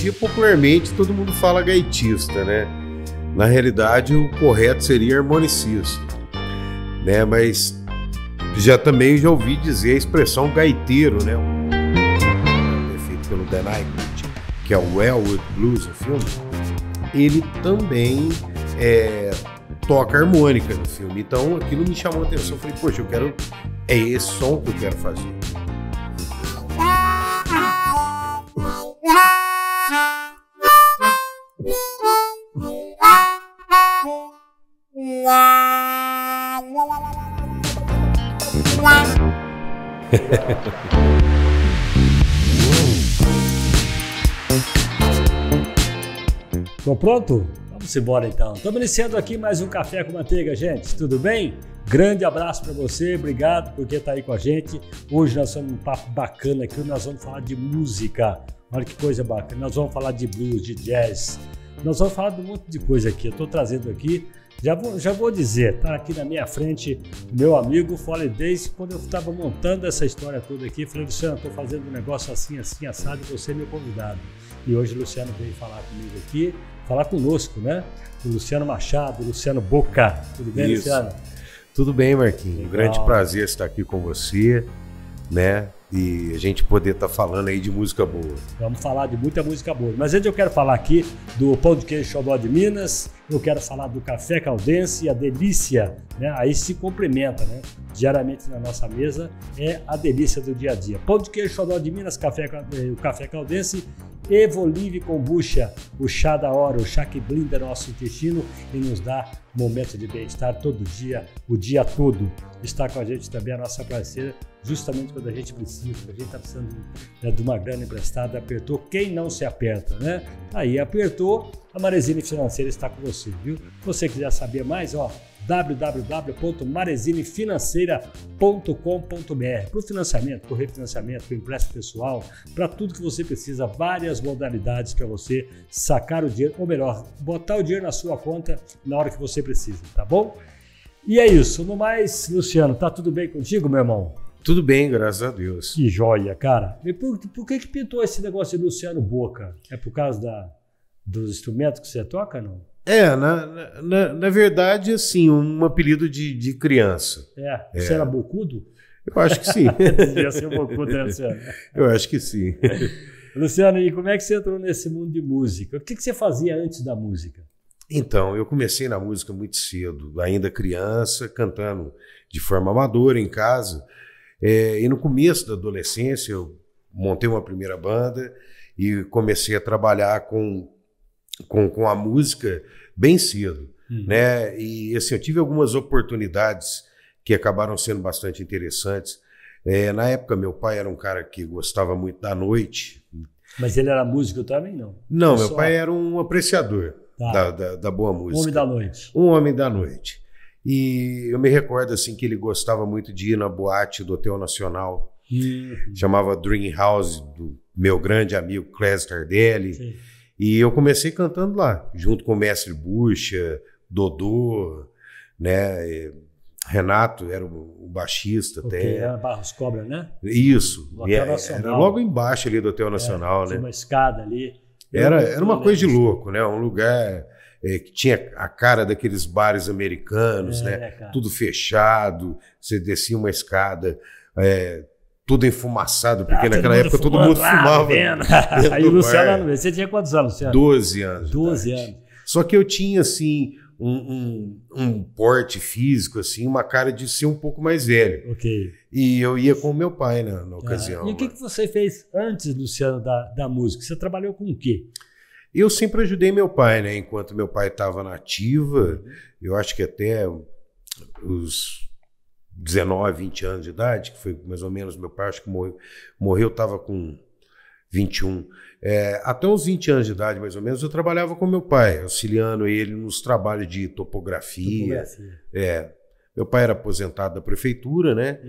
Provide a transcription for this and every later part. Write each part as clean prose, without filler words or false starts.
dia, popularmente, todo mundo fala gaitista, né? Na realidade, o correto seria harmonicista, né? Mas também já ouvi dizer a expressão gaiteiro, né? Feito pelo Dan Aykroyd, que é o Wellwood Blues, o filme. Ele também toca harmônica no filme. Então, aquilo me chamou a atenção. Eu falei, poxa, é esse som que eu quero fazer. Tô pronto? Vamos embora então. Estamos iniciando aqui mais um Café com Manteiga, gente. Tudo bem? Grande abraço para você, obrigado por estar aí com a gente. Hoje nós vamos um papo bacana aqui, nós vamos falar de música. Olha que coisa bacana. Nós vamos falar de blues, de jazz. Nós vamos falar de um monte de coisa aqui. Eu estou trazendo aqui, já vou dizer, tá aqui na minha frente o meu amigo Foley Days. Quando eu estava montando essa história toda aqui, eu falei, Luciano, estou fazendo um negócio assim, assim, assado, e você é meu convidado. E hoje o Luciano veio falar comigo aqui, falar conosco, né? O Luciano Machado, o Luciano Boca. Tudo bem, Isso. Luciano? Tudo bem, Marquinhos. Legal. Um grande prazer estar aqui com você, né? E a gente poder estar falando aí de música boa. Vamos falar de muita música boa. Mas antes eu quero falar aqui do Pão de Queijo Xodó de Minas, eu quero falar do Café Caldense, a delícia, né? Aí se complementa, né? Diariamente na nossa mesa é a delícia do dia a dia. Pão de Queijo Xodó de Minas, o Café Caldense, Evolive Kombucha, o chá da hora, o chá que blinda nosso intestino e nos dá momento de bem-estar todo dia, o dia todo. Está com a gente também a nossa parceira, justamente quando a gente precisa, quando a gente está precisando de uma grana emprestada, apertou, quem não se aperta, né? Aí apertou, a Marezine Financeira está com você, viu? Se você quiser saber mais, ó, www.marezinefinanceira.com.br. Para o financiamento, para o refinanciamento, para o empréstimo pessoal, para tudo que você precisa, várias modalidades para você sacar o dinheiro, ou melhor, botar o dinheiro na sua conta na hora que você precisa, tá bom? E é isso. No mais, Luciano, tá tudo bem contigo, meu irmão? Tudo bem, graças a Deus. Que joia, cara. E por que pintou esse negócio de Luciano Boca? É por causa dos instrumentos que você toca, não? Na verdade, assim, um apelido de criança. Você era bocudo? Eu acho que sim. Devia ser bocudo, né, Luciano? Eu acho que sim. Luciano, e como é que você entrou nesse mundo de música? O que você fazia antes da música? Então, eu comecei na música muito cedo, ainda criança, cantando de forma amadora em casa. E no começo da adolescência, eu montei uma primeira banda e comecei a trabalhar com a música bem cedo, né? E assim, eu tive algumas oportunidades que acabaram sendo bastante interessantes. Na época, meu pai era um cara que gostava muito da noite. Mas ele era músico também, não? Não, meu pai era um apreciador da boa música. Um homem da noite. Um homem da noite. E eu me recordo assim que ele gostava muito de ir na boate do Hotel Nacional, chamava Dream House, do meu grande amigo Clésio Tardelli. Sim. E eu comecei cantando lá, junto com o Mestre Bucha, Dodô, né? Renato era o baixista até. Era Barros Cobra, né? Isso. Era logo embaixo ali do Hotel Nacional, né? Tinha uma escada ali. Era uma coisa de louco, né? Um lugar que tinha a cara daqueles bares americanos, né? Cara. Tudo fechado, você descia uma escada, tudo enfumaçado, porque naquela época todo mundo fumava. Aí o Luciano, você tinha quantos anos, Luciano? 12 anos. 12 anos. Só que eu tinha, assim, um porte físico, assim, uma cara de ser um pouco mais velho. Ok. E eu ia com o meu pai na ocasião. E o que você fez antes, Luciano, da música? Você trabalhou com o quê? Eu sempre ajudei meu pai, né? Enquanto meu pai estava na ativa, eu acho que até os 19, 20 anos de idade, que foi mais ou menos meu pai, acho que morreu estava com 21. Até uns 20 anos de idade, mais ou menos, eu trabalhava com meu pai, auxiliando ele nos trabalhos de topografia. Meu pai era aposentado da prefeitura, né?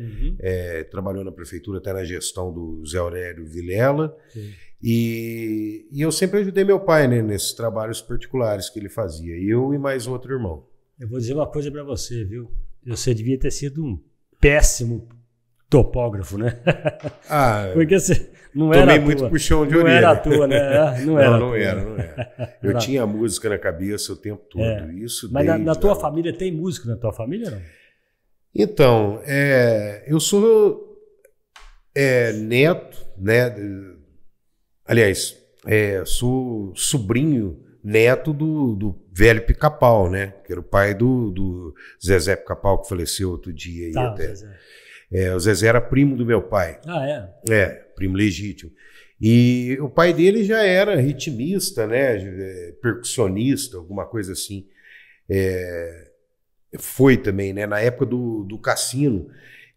Trabalhou na prefeitura até na gestão do Zé Aurélio Vilela. E eu sempre ajudei meu pai, né, nesses trabalhos particulares que ele fazia. Eu e mais outro irmão. Eu vou dizer uma coisa para você, viu? Você devia ter sido um péssimo topógrafo, né? Ah, porque você não tomei era muito tua, puxão de não orelha. era a tua, né? Não era. Não era. Eu tinha a música na cabeça o tempo todo. Isso Mas na desde tua família tem músico na tua família, não? Então, eu sou neto, né? Aliás, sou sobrinho, neto do velho Pica-Pau, né? Que era o pai do Zezé Pica-Pau, que faleceu outro dia. Tá, até. Zezé. O Zezé era primo do meu pai. Ah, é? Primo legítimo. E o pai dele já era ritmista, né? Percussionista, alguma coisa assim. Foi também, né? Na época do Cassino.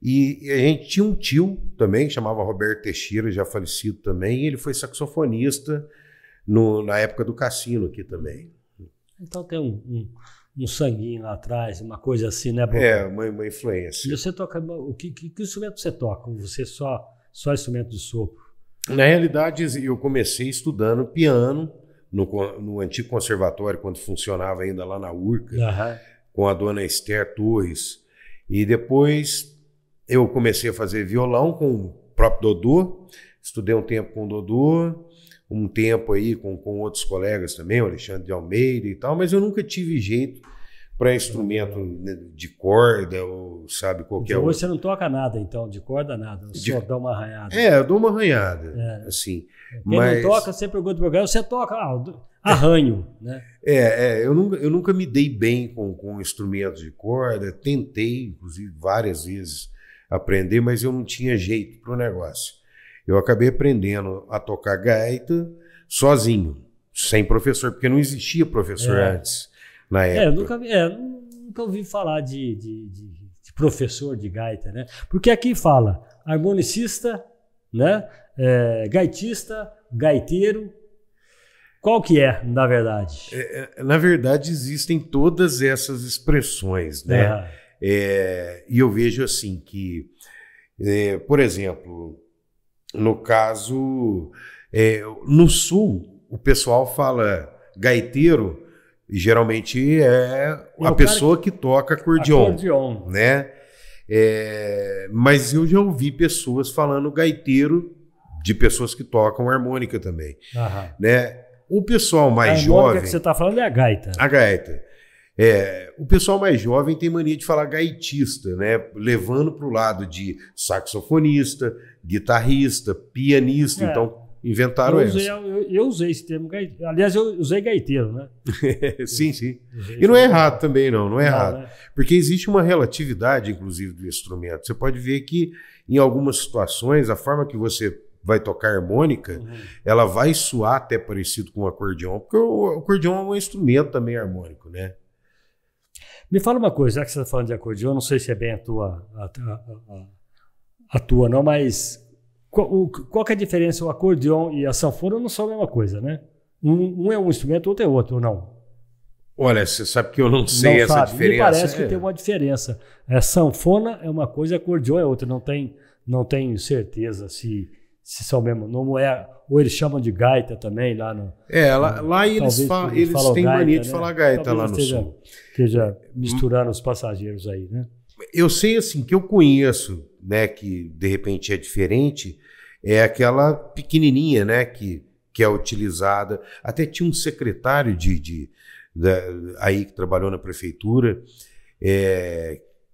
E a gente tinha um tio também, que chamava Roberto Teixeira, já falecido também, e ele foi saxofonista na época do Cassino aqui também. Então tem um sanguinho lá atrás, uma coisa assim, né, Boca? Uma influência. E você toca, que instrumento você toca? Você só instrumento de sopro? Na realidade, eu comecei estudando piano no antigo conservatório, quando funcionava ainda lá na Urca, com a dona Esther Torres. E depois eu comecei a fazer violão com o próprio Dodô, estudei um tempo com o Dodô, um tempo aí com outros colegas também, o Alexandre de Almeida e tal, mas eu nunca tive jeito para instrumento de corda ou sabe qualquer outro. Hoje você não toca nada, então, de corda nada, só dá uma arranhada. Eu dou uma arranhada, assim. Quem não toca, você pergunta pro programa, você toca, arranho, né? Eu nunca me dei bem com instrumentos de corda, tentei, inclusive, várias vezes aprender, mas eu não tinha jeito para o negócio. Eu acabei aprendendo a tocar gaita sozinho, sem professor, porque não existia professor antes, na época. Nunca ouvi falar de professor de gaita, né? Porque aqui fala harmonicista, né? Gaitista, gaiteiro. Qual que é, na verdade? Na verdade, existem todas essas expressões, né? E eu vejo assim que, por exemplo, no caso, no Sul, o pessoal fala gaiteiro, e geralmente é a pessoa que toca acordeon, né? Mas eu já ouvi pessoas falando gaiteiro de pessoas que tocam harmônica também, né? O pessoal mais jovem... A harmônica que você está falando é a gaita. A gaita. O pessoal mais jovem tem mania de falar gaitista, né? Levando para o lado de saxofonista, guitarrista, pianista. Então, inventaram essa. Eu usei esse termo gaiteiro. Aliás, eu usei gaiteiro, né? Sim. E não é errado também, não é errado. Né? Porque existe uma relatividade, inclusive, do instrumento. Você pode ver que, em algumas situações, a forma que você vai tocar harmônica, ela vai soar até parecido com o acordeon, porque o acordeon é um instrumento também harmônico, né? Me fala uma coisa, já que você está falando de acordeon, não sei se é bem a tua não, mas qual que é a diferença? O acordeon e a sanfona não são a mesma coisa, né? Um é um instrumento, outro é outro, ou não? Olha, você sabe que eu não sei essa diferença. Me parece que tem uma diferença. Sanfona é uma coisa, acordeon é outra. Não tenho certeza se são mesmo. Não é, ou eles chamam de gaita também lá no. Lá eles têm gaita, mania de falar gaita. Talvez lá no Sul. Esteja misturando os passageiros aí, né? Eu sei assim que eu conheço, né, que de repente é diferente, é aquela pequenininha, né, que é utilizada. Até tinha um secretário aí que trabalhou na prefeitura,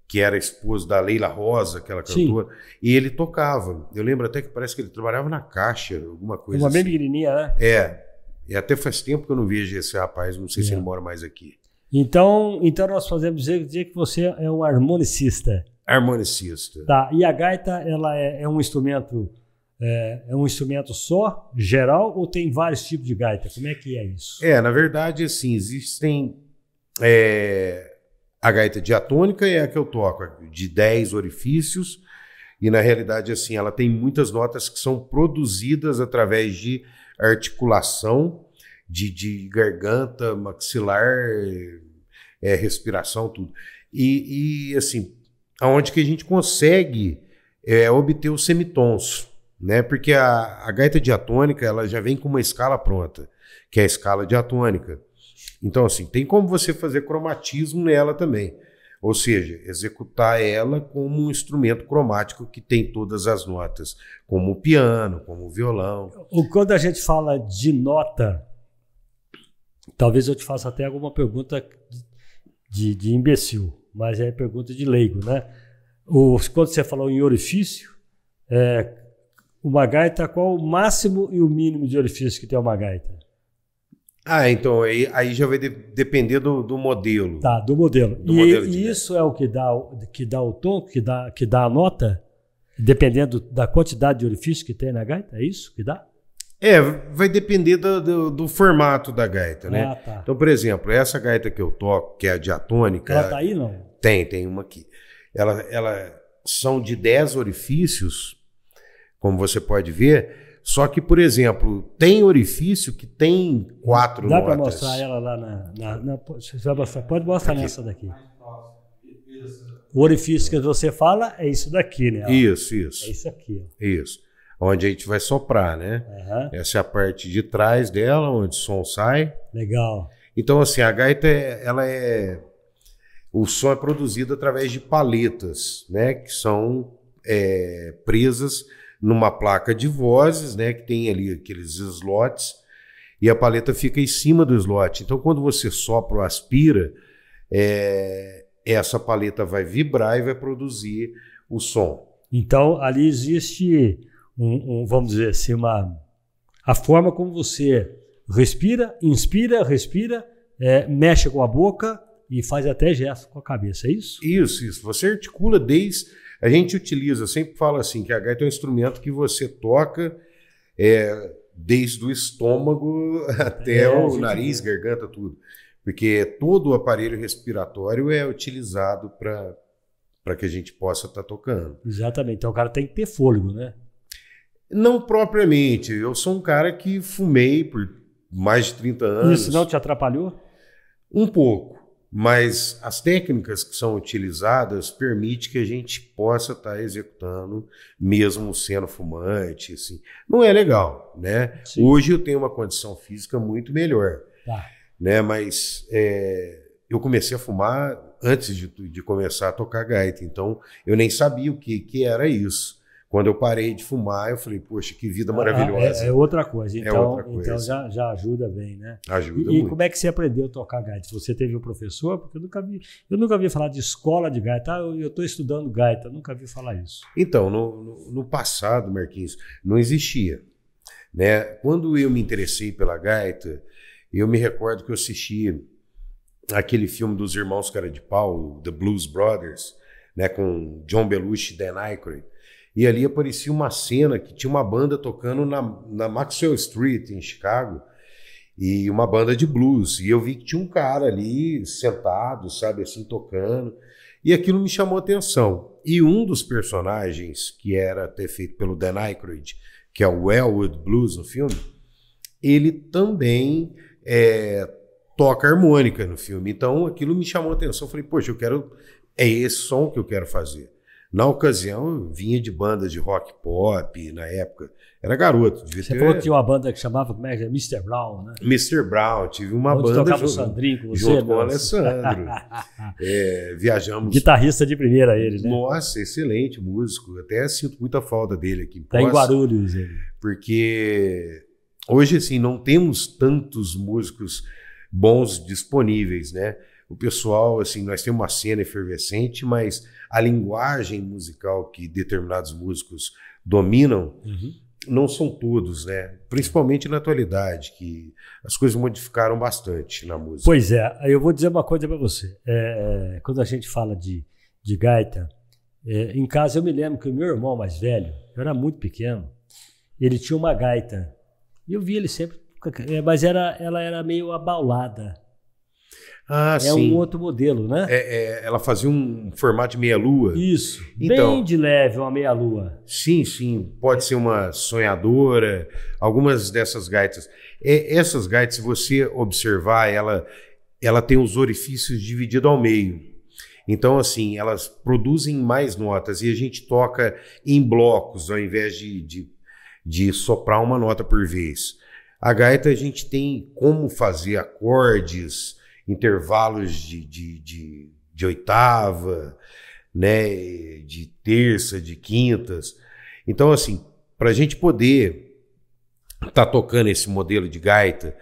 que era esposo da Leila Rosa, aquela cantora, e ele tocava. Eu lembro até que parece que ele trabalhava na Caixa, alguma coisa uma assim. Uma bem pequenininha, né? E até faz tempo que eu não vejo esse rapaz, não sei se ele mora mais aqui. Então nós podemos dizer que você é um harmonicista. Harmonicista. Tá, e a gaita, ela é um instrumento... É um instrumento só, geral, ou tem vários tipos de gaita? Como é que é isso? Na verdade, assim, existem... A gaita diatônica é a que eu toco, de 10 orifícios, e na realidade, assim, ela tem muitas notas que são produzidas através de articulação, de garganta, maxilar, respiração, tudo. E assim, aonde que a gente consegue obter os semitons, né? Porque a gaita diatônica, ela já vem com uma escala pronta, que é a escala diatônica. Então, assim, tem como você fazer cromatismo nela também, Ou seja, executar ela como um instrumento cromático que tem todas as notas, como o piano, como o violão. Quando a gente fala de nota, talvez eu te faça até alguma pergunta de imbecil, mas é pergunta de leigo, né? Quando você falou em orifício, uma gaita, qual o máximo e o mínimo de orifício que tem uma gaita? Então aí já vai depender do modelo. Tá, do modelo. E isso é o que dá o tom, que dá a nota, dependendo da quantidade de orifício que tem na gaita? É isso que dá? Vai depender do formato da gaita, né? Tá. Então, por exemplo, essa gaita que eu toco, que é a diatônica... Ela tá aí, não? Tem uma aqui. Ela são de 10 orifícios, como você pode ver, só que, por exemplo, tem orifício que tem 4 notas. Dá para mostrar ela lá pode mostrar aqui. Nessa daqui. O orifício que você fala é isso daqui, né? Isso. É isso aqui. Ó. Isso. Onde a gente vai soprar, né? Uhum. Essa é a parte de trás dela, onde o som sai. Legal. Então, assim, a gaita, o som é produzido através de paletas, né? Que são presas numa placa de vozes, né? Que tem ali aqueles slots. E a paleta fica em cima do slot. Então, quando você sopra ou aspira, essa paleta vai vibrar e vai produzir o som. Então, ali existe... vamos dizer assim, a forma como você respira, inspira, respira, mexe com a boca e faz até gesto com a cabeça, é isso? Isso. Você articula a gente utiliza, sempre fala assim, que a gaita é um instrumento que você toca desde o estômago até o nariz, garganta, tudo. Porque todo o aparelho respiratório é utilizado para que a gente possa estar tocando. Exatamente, então o cara tem que ter fôlego, né? Não propriamente. Eu sou um cara que fumei por mais de 30 anos. Isso não te atrapalhou? Um pouco. Mas as técnicas que são utilizadas permitem que a gente possa estar executando, mesmo sendo fumante. Assim. Não é legal, né? Sim. Hoje eu tenho uma condição física muito melhor. Tá. Né? Mas eu comecei a fumar antes de começar a tocar gaita. Então eu nem sabia o que era isso. Quando eu parei de fumar, eu falei, poxa, que vida maravilhosa. É outra coisa. Então coisa. Já ajuda bem, né? Ajuda e muito. como é que você aprendeu a tocar gaita? Você teve um professor? Porque eu nunca vi falar de escola de gaita. Eu estou estudando gaita, nunca vi falar isso. Então, no passado, Marquinhos, não existia. Né? Quando eu me interessei pela gaita, eu me recordo que eu assisti aquele filme dos Irmãos Cara de Pau, The Blues Brothers, né, com John Belushi e Dan Aykroyd. E ali aparecia uma cena que tinha uma banda tocando na Maxwell Street, em Chicago, e uma banda de blues. E eu vi que tinha um cara ali sentado, sabe, assim, tocando. E aquilo me chamou a atenção. E um dos personagens, que era até feito pelo Dan Aykroyd, que é o Elwood Blues no filme, ele também toca harmônica no filme. Então aquilo me chamou a atenção. Eu falei, poxa, é esse som que eu quero fazer. Na ocasião, eu vinha de bandas de rock pop, na época. Era garoto. Você falou que tinha uma banda que chamava, como é que é? Mr. Brown, né? Mr. Brown. Tive uma Onde banda tocava o Sandrinho com você, junto com o Alessandro. Viajamos. Guitarrista de primeira ele, né? Nossa, excelente músico. Até sinto muita falta dele aqui. Tá em Guarulhos ele. Porque hoje, assim, não temos tantos músicos bons disponíveis, né? O pessoal, assim, nós temos uma cena efervescente, mas a linguagem musical que determinados músicos dominam não são todos, né? Principalmente na atualidade, que as coisas modificaram bastante na música. Pois é, eu vou dizer uma coisa para você. Quando a gente fala de gaita, em casa eu me lembro que o meu irmão mais velho, eu era muito pequeno, ele tinha uma gaita. E eu via ele sempre, mas ela era meio abaulada. Sim. Um outro modelo, né? Ela fazia um formato de meia-lua. Isso, então, bem de leve, uma meia-lua. Sim, pode ser uma sonhadora, algumas dessas gaitas. Essas gaitas, se você observar, ela tem os orifícios divididos ao meio. Então, assim, elas produzem mais notas e a gente toca em blocos, ao invés de soprar uma nota por vez. A gaita, a gente tem como fazer acordes, intervalos de oitava, né, de terça, de quintas. Então, assim, para a gente poder estar tocando esse modelo de gaita,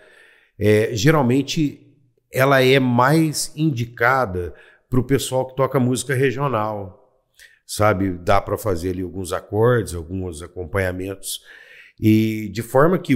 geralmente ela é mais indicada para o pessoal que toca música regional, sabe? Dá para fazer ali alguns acordes, alguns acompanhamentos, e de forma que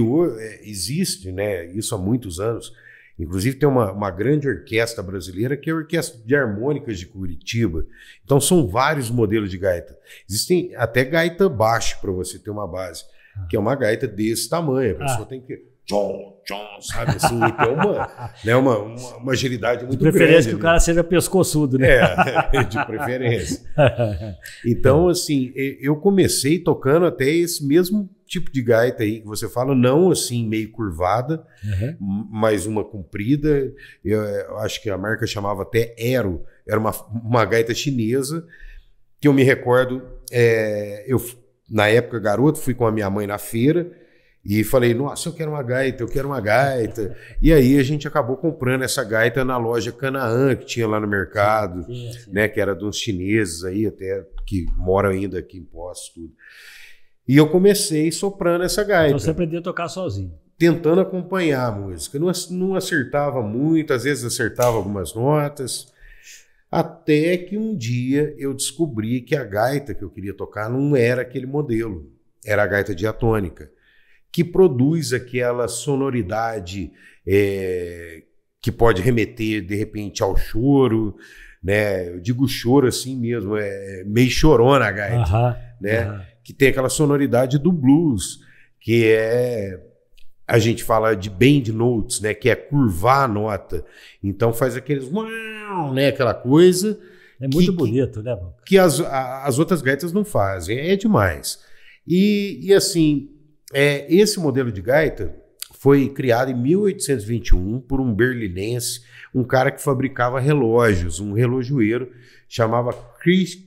existe, né, isso há muitos anos. Inclusive tem uma grande orquestra brasileira que é a Orquestra de Harmônicas de Curitiba. Então são vários modelos de gaita. Existem até gaita baixo, para você ter uma base, que é uma gaita desse tamanho. A pessoa tem que... Tchom, tchom, sabe assim? Tem uma agilidade muito grande. De preferência que o cara seja pescoçudo, né? De preferência. Então, assim, eu comecei tocando até esse mesmo tipo de gaita aí que você fala, não assim meio curvada, mas uma comprida. Eu acho que a marca chamava até Aero, era uma gaita chinesa, que eu me recordo, eu na época garoto fui com a minha mãe na feira e falei, nossa, eu quero uma gaita. E aí a gente acabou comprando essa gaita na loja Canaã, que tinha lá no mercado, sim. Né, que era de uns chineses aí, até que moram ainda aqui em Poços, tudo. E eu comecei soprando essa gaita. Então você aprendeu a tocar sozinho? Tentando acompanhar a música. Não acertava muito, às vezes acertava algumas notas. Até que um dia eu descobri que a gaita que eu queria tocar não era aquele modelo. Era a gaita diatônica, que produz aquela sonoridade que pode remeter, de repente, ao choro, né? Eu digo choro assim mesmo, meio chorona a gaita, né? Que tem aquela sonoridade do blues, que a gente fala de bend notes, né? Que é curvar a nota. Então faz aqueles, né? Aquela coisa. É muito bonito, né, Boca? Que as outras gaitas não fazem, é demais. E assim, esse modelo de gaita foi criado em 1821 por um berlinense, um cara que fabricava relógios, um relojoeiro, chamava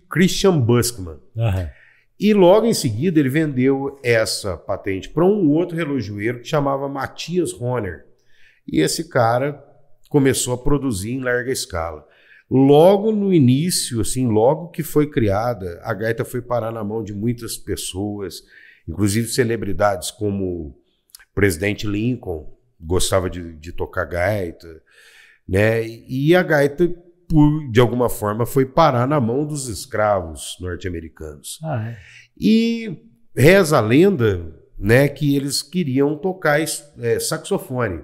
Christian Buskman. E logo em seguida ele vendeu essa patente para um outro relojoeiro que chamava Matthias Hohner. E esse cara começou a produzir em larga escala. Logo no início, assim, logo que foi criada, a gaita foi parar na mão de muitas pessoas, inclusive celebridades como o presidente Lincoln gostava de tocar gaita, né? E a gaita, de alguma forma, foi parar na mão dos escravos norte-americanos. E reza a lenda, né, que eles queriam tocar saxofone,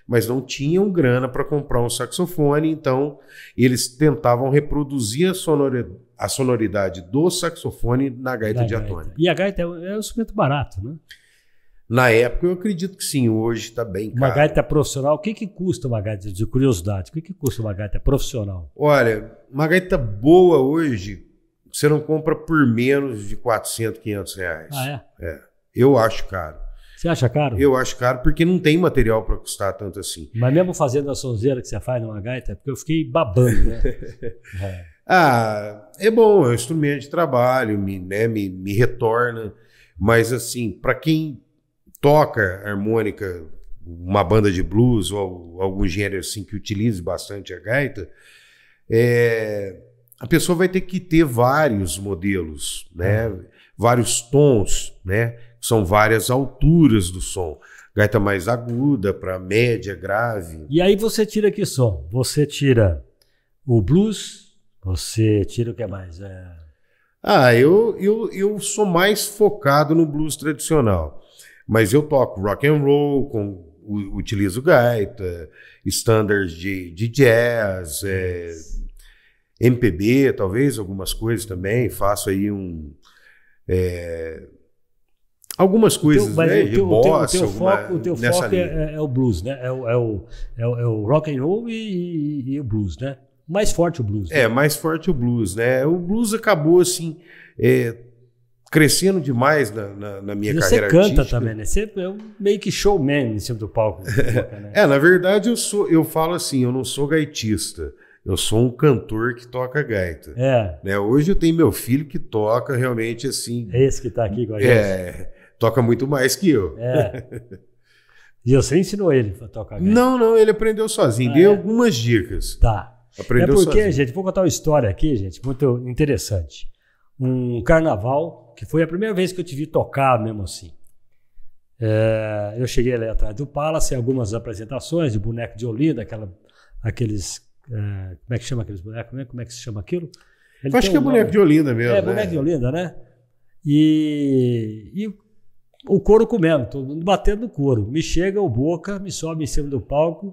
mas não tinham grana para comprar um saxofone, então eles tentavam reproduzir a sonoridade do saxofone na gaita diatônica. E a gaita é um instrumento barato, né? Na época eu acredito que sim, hoje está bem caro. Uma gaita profissional, o que custa uma gaita, de curiosidade? O que custa uma gaita profissional? Olha, uma gaita boa hoje, você não compra por menos de 400, 500 reais. Eu acho caro. Você acha caro? Eu acho caro porque não tem material para custar tanto assim. Mas mesmo fazendo a sonzeira que você faz numa gaita, porque eu fiquei babando, né? É bom, é um instrumento de trabalho, me retorna, mas assim, para quem toca harmônica, uma banda de blues ou algum gênero assim que utilize bastante a gaita, a pessoa vai ter que ter vários modelos, né? Vários tons, né? São várias alturas do som. Gaita mais aguda para média, grave. E aí você tira que som? Você tira o blues, você tira o que mais? Eu sou mais focado no blues tradicional. Mas eu toco rock and roll, utilizo gaita, standards de jazz, MPB, talvez, algumas coisas também. Faço aí algumas coisas, né? De bossa, o teu foco é o blues, né? É o rock and roll e o blues, né? Mais forte o blues. Né? Mais forte o blues, né? O blues acabou, assim, crescendo demais na minha carreira artística. Você canta também, né? Você é meio que showman em cima do palco. Né? Na verdade, eu falo assim, eu não sou gaitista. Eu sou um cantor que toca gaita. Né? Hoje eu tenho meu filho que toca realmente assim... Esse que está aqui com a gente. Toca muito mais que eu. E você ensinou ele a tocar gaita? Não, ele aprendeu sozinho. Dei algumas dicas. Tá. Aprendeu porque, sozinho. gente, vou contar uma história aqui, gente, muito interessante. Um carnaval, que foi a primeira vez que eu te vi tocar mesmo assim. Eu cheguei ali atrás do Palace, algumas apresentações de boneco de Olinda, aqueles... como é que chama aqueles bonecos? Como é que se chama aquilo? Eu acho que é boneco de Olinda mesmo. Boneco de Olinda, né? E o couro comendo, todo mundo batendo no couro. Me chega o Boca, me sobe em cima do palco,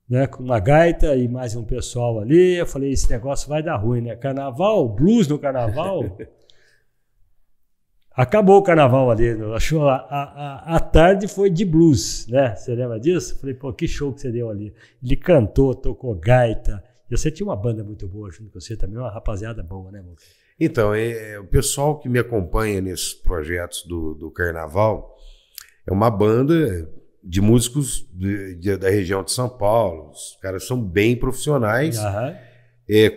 né, com uma gaita e mais um pessoal ali. Eu falei, esse negócio vai dar ruim, né? Carnaval, blues no carnaval. Acabou o carnaval ali. Achou a tarde foi de blues, né? Você lembra disso? Falei, pô, que show que você deu ali. Ele cantou, tocou gaita. E você tinha uma banda muito boa junto com você também, uma rapaziada boa, né, Boca? Então, o pessoal que me acompanha nesses projetos do carnaval é uma banda de músicos da região de São Paulo. Os caras são bem profissionais,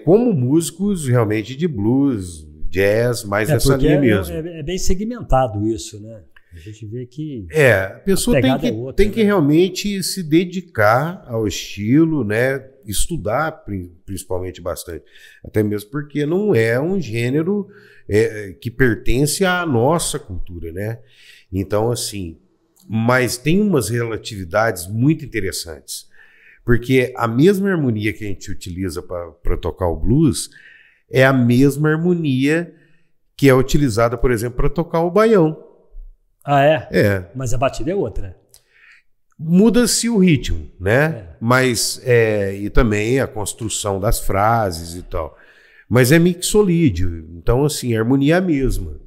como músicos realmente de blues, jazz, mais nessa linha mesmo. É bem segmentado isso, né? A gente vê que a pessoa tem que realmente se dedicar ao estilo, né? Estudar principalmente bastante, até mesmo porque não é um gênero que pertence à nossa cultura, né? Então, assim, mas tem umas relatividades muito interessantes, porque a mesma harmonia que a gente utiliza para tocar o blues é a mesma harmonia que é utilizada, por exemplo, para tocar o baião. Ah, é? É. Mas a batida é outra. Muda-se o ritmo, né? Mas, e também a construção das frases e tal. Mas é mixolídio, então, assim, a harmonia é a mesma.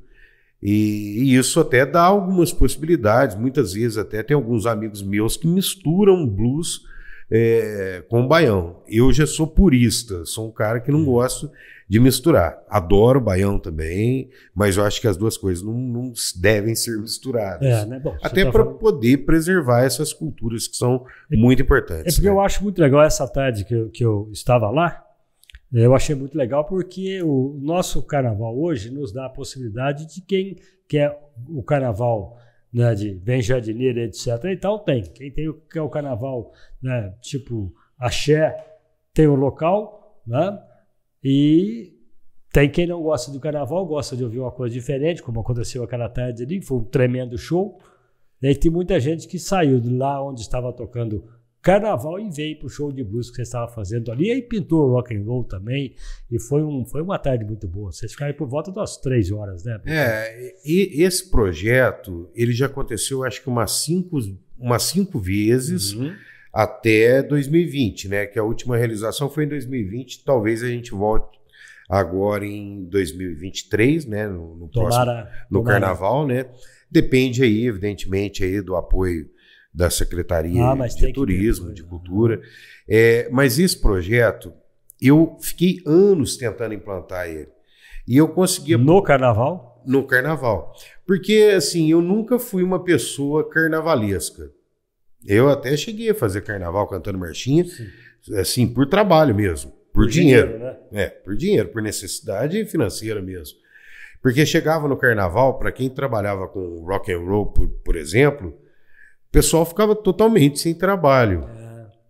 E isso até dá algumas possibilidades. Muitas vezes até tem alguns amigos meus que misturam blues com baião. Eu já sou purista, sou um cara que não gosto de misturar. Adoro baião também, mas eu acho que as duas coisas não devem ser misturadas. Né? Bom, até para poder preservar essas culturas que são muito importantes. Porque eu acho muito legal essa tarde que eu estava lá. Eu achei muito legal porque o nosso carnaval hoje nos dá a possibilidade de quem quer o carnaval, né, de bem jardineiro, etc. E tal, tem. Quem quer o carnaval, né, tipo axé, tem o local, né? E tem quem não gosta do carnaval, gosta de ouvir uma coisa diferente, como aconteceu aquela tarde ali, foi um tremendo show. E aí tem muita gente que saiu de lá onde estava tocando carnaval e veio para o show de blues que você estava fazendo ali. E aí pintou rock and roll também. E foi uma tarde muito boa. Vocês ficaram por volta das 3 horas, né? E esse projeto, ele já aconteceu acho que umas cinco vezes até 2020, né? Que a última realização foi em 2020. Talvez a gente volte agora em 2023, né? No próximo carnaval, né? Depende aí, evidentemente, aí do apoio da Secretaria de Turismo, de Cultura. Mas esse projeto, eu fiquei anos tentando implantar ele. E eu conseguia... No carnaval? No carnaval. Porque, assim, eu nunca fui uma pessoa carnavalesca. Eu até cheguei a fazer carnaval cantando marchinha, assim, por trabalho mesmo. Por dinheiro, né? Por dinheiro, por necessidade financeira mesmo. Porque chegava no carnaval, para quem trabalhava com rock and roll, por exemplo, o pessoal ficava totalmente sem trabalho.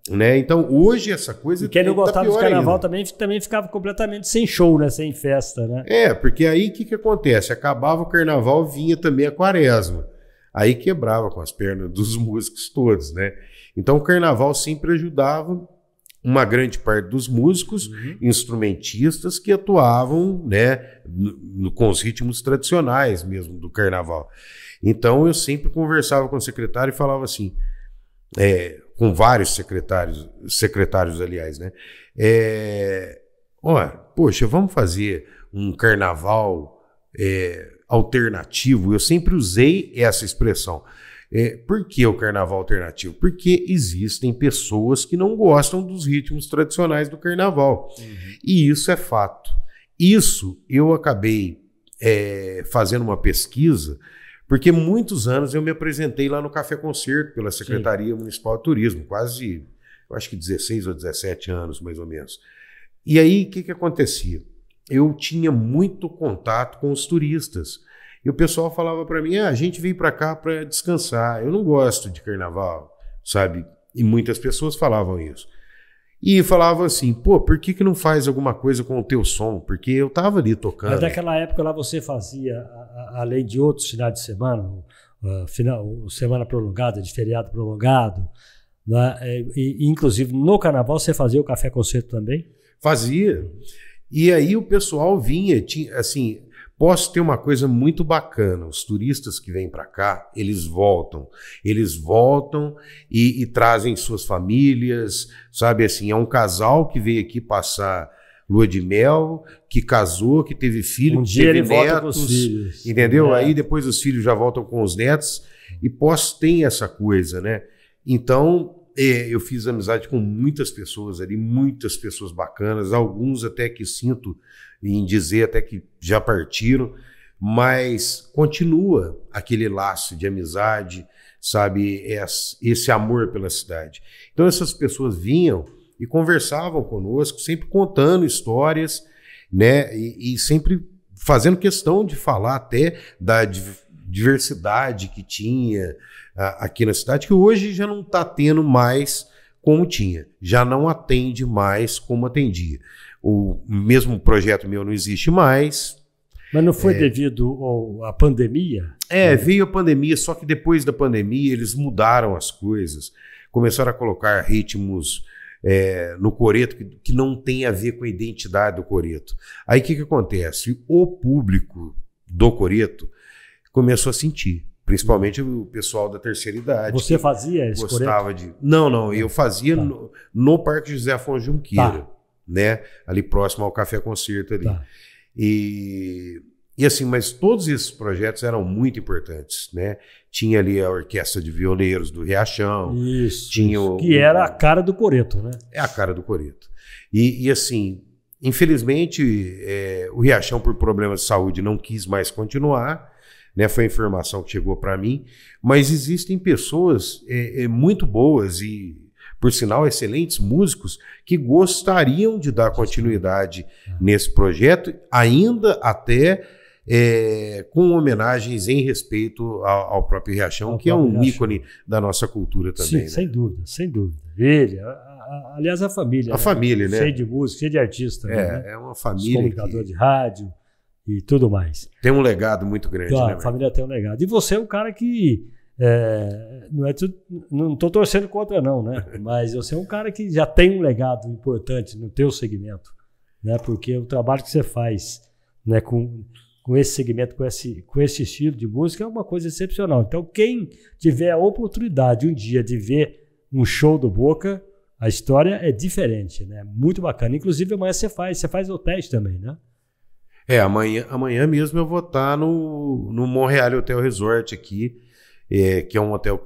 Né? Então, hoje essa coisa... E quem não gostava de carnaval também ficava completamente sem show, né? Sem festa, né? Porque aí o que acontece? Acabava o carnaval, vinha também a quaresma. Aí quebrava com as pernas dos músicos todos, né? Então o carnaval sempre ajudava uma grande parte dos músicos, instrumentistas que atuavam, né, com os ritmos tradicionais mesmo do carnaval. Então eu sempre conversava com o secretário e falava assim, com vários secretários aliás, né? Poxa, vamos fazer um carnaval alternativo. Eu sempre usei essa expressão. Por que o carnaval alternativo? Porque existem pessoas que não gostam dos ritmos tradicionais do carnaval. E isso é fato. Isso eu acabei fazendo uma pesquisa, porque muitos anos eu me apresentei lá no Café Concerto pela Secretaria Municipal de Turismo, quase, eu acho que 16 ou 17 anos mais ou menos. E aí o que acontecia? Eu tinha muito contato com os turistas. E o pessoal falava para mim, a gente veio para cá para descansar, eu não gosto de carnaval, sabe? E muitas pessoas falavam isso. E falava assim, pô, por que não faz alguma coisa com o teu som? Porque eu tava ali tocando. Mas naquela época lá você fazia, além de outros finais de semana, semana prolongada, de feriado prolongado, né? E inclusive no carnaval você fazia o café concerto também? Fazia. E aí o pessoal vinha, assim, posso ter uma coisa muito bacana, os turistas que vêm para cá, eles voltam e trazem suas famílias, sabe assim, é um casal que veio aqui passar lua de mel, que casou, que teve filho, que teve netos, entendeu? Aí depois os filhos já voltam com os netos, e tem essa coisa, né? Então, eu fiz amizade com muitas pessoas ali, muitas pessoas bacanas, alguns até que sinto em dizer até que já partiram, mas continua aquele laço de amizade, sabe, esse amor pela cidade. Então essas pessoas vinham e conversavam conosco, sempre contando histórias, né, e sempre fazendo questão de falar até da diversidade que tinha aqui na cidade, que hoje já não está tendo mais como tinha, já não atende mais como atendia. O mesmo projeto meu não existe mais. Mas não foi devido à pandemia? Veio a pandemia, só que depois da pandemia eles mudaram as coisas, começaram a colocar ritmos no coreto que não tem a ver com a identidade do coreto. Aí o que acontece? O público do coreto começou a sentir, principalmente o pessoal da terceira idade. Você fazia esse gostava coreto? Não, eu fazia no Parque José Afonso Junqueira. Tá. Né? Ali próximo ao Café Concerto ali. Tá. E assim, mas todos esses projetos eram muito importantes, né? Tinha ali a Orquestra de Violeiros do Riachão. Isso. Tinha que era a cara do coreto, né? É a cara do coreto. E assim, infelizmente, o Riachão, por problemas de saúde, não quis mais continuar, né? Foi a informação que chegou para mim. Mas existem pessoas muito boas e, por sinal, excelentes músicos que gostariam de dar continuidade nesse projeto, ainda até com homenagens em respeito ao próprio Riachão, que é um ícone da nossa cultura também. Sim, né? Sem dúvida, sem dúvida. Ele, aliás, a família. A família, né? Cheio de música, cheio de artista. É uma família. Comunicador de rádio e tudo mais. Tem um legado muito grande, né? A família tem um legado. E você é um cara que não estou torcendo contra não, né? Mas você é um cara que já tem um legado importante no teu segmento, né? Porque o trabalho que você faz, né, com esse segmento, com esse estilo de música é uma coisa excepcional. Então quem tiver a oportunidade um dia de ver um show do Boca, a história é diferente, né? Muito bacana. Inclusive amanhã você faz o teste também, né? Amanhã mesmo eu vou estar no Monreal Hotel Resort aqui, que é um hotel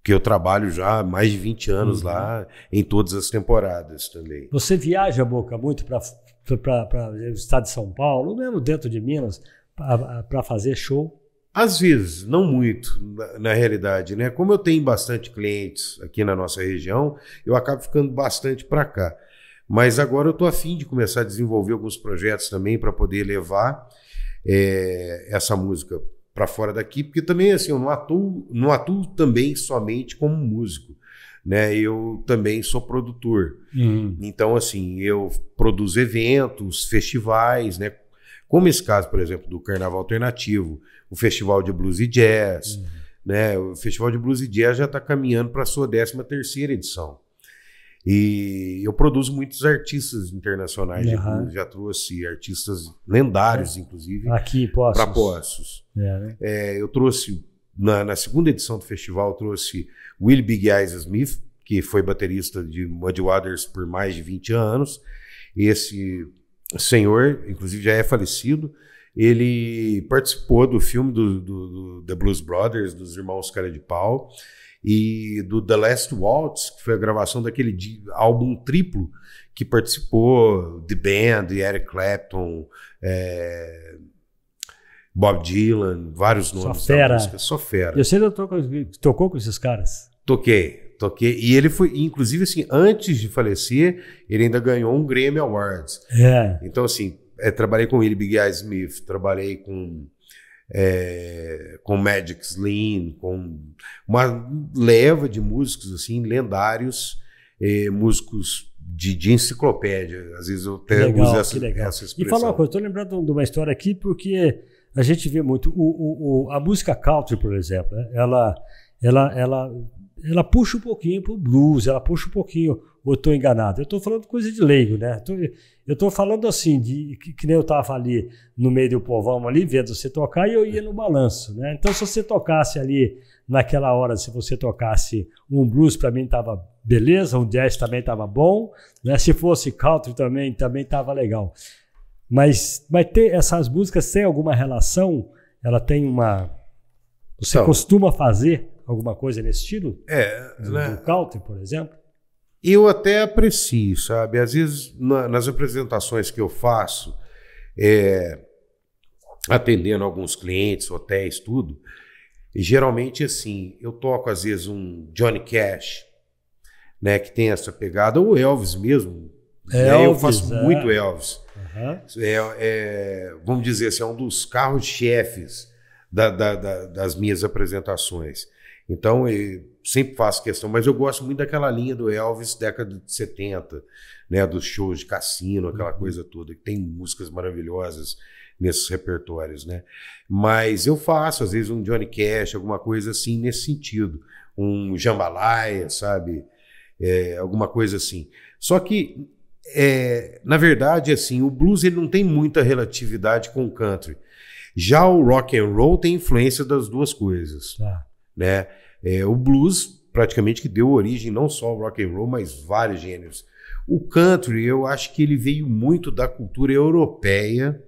que eu trabalho já há mais de 20 anos lá, em todas as temporadas também. Você viaja, Boca, muito para o estado de São Paulo, ou mesmo dentro de Minas, para fazer show? Às vezes, não muito, na realidade, né? Como eu tenho bastante clientes aqui na nossa região, eu acabo ficando bastante para cá. Mas agora eu estou a fim de começar a desenvolver alguns projetos também para poder levar essa música para fora daqui, porque também assim, eu não atuo também somente como músico, né? Eu também sou produtor. Então, assim, eu produzo eventos, festivais, né? Como esse caso, por exemplo, do Carnaval Alternativo, o Festival de Blues e Jazz, né? O Festival de Blues e Jazz já está caminhando para a sua 13ª edição. E eu produzo muitos artistas internacionais de blues, já trouxe artistas lendários, inclusive, aqui para Poços. Né? Eu trouxe, na segunda edição do festival, eu trouxe Willie Big Eyes Smith, que foi baterista de Muddy Waters por mais de 20 anos. Esse senhor, inclusive, já é falecido. Ele participou do filme do The Blues Brothers, dos Irmãos Cara de Pau, e do The Last Waltz, que foi a gravação daquele álbum triplo que participou The Band, Eric Clapton, Bob Dylan, vários nomes da música. Só fera. E você tocou com esses caras? Toquei. E ele foi, inclusive, assim, antes de falecer, ele ainda ganhou um Grammy Awards. Então, assim, trabalhei com Willie Big Eyes Smith, trabalhei com Magic Slim, com uma leva de músicos assim lendários, músicos de enciclopédia. Às vezes eu até legal, uso essa expressão. E fala uma coisa, estou lembrando de uma história aqui porque a gente vê muito a música country, por exemplo, né? Ela puxa um pouquinho pro blues, ela puxa um pouquinho, ou eu estou enganado? Eu estou falando coisa de leigo, né? Eu estou falando assim, que nem eu estava ali no meio do povão ali, vendo você tocar, e eu ia no balanço, né? Então, se você tocasse ali, naquela hora, se você tocasse um blues, para mim estava beleza, um jazz também estava bom, né? Se fosse country também estava legal. Mas essas músicas têm alguma relação? Ela tem uma... Você costuma fazer alguma coisa nesse estilo? Do country, por exemplo? Eu até aprecio, sabe? Às vezes, nas apresentações que eu faço, atendendo alguns clientes, hotéis, tudo, geralmente, assim, eu toco, às vezes, um Johnny Cash, né? Que tem essa pegada, ou Elvis mesmo. Eu faço muito Elvis. Vamos dizer assim, é um dos carros-chefes das minhas apresentações. Então, eu sempre faço questão, mas eu gosto muito daquela linha do Elvis, década de 70, né, dos shows de cassino, aquela coisa toda, que tem músicas maravilhosas nesses repertórios, né? Mas eu faço, às vezes, um Johnny Cash, alguma coisa assim, nesse sentido. Um jambalaya, sabe? Alguma coisa assim. Só que, na verdade, assim, o blues ele não tem muita relatividade com o country. Já o rock and roll tem influência das duas coisas, né? O blues praticamente que deu origem não só ao rock and roll, mas vários gêneros. O country, eu acho que ele veio muito da cultura europeia,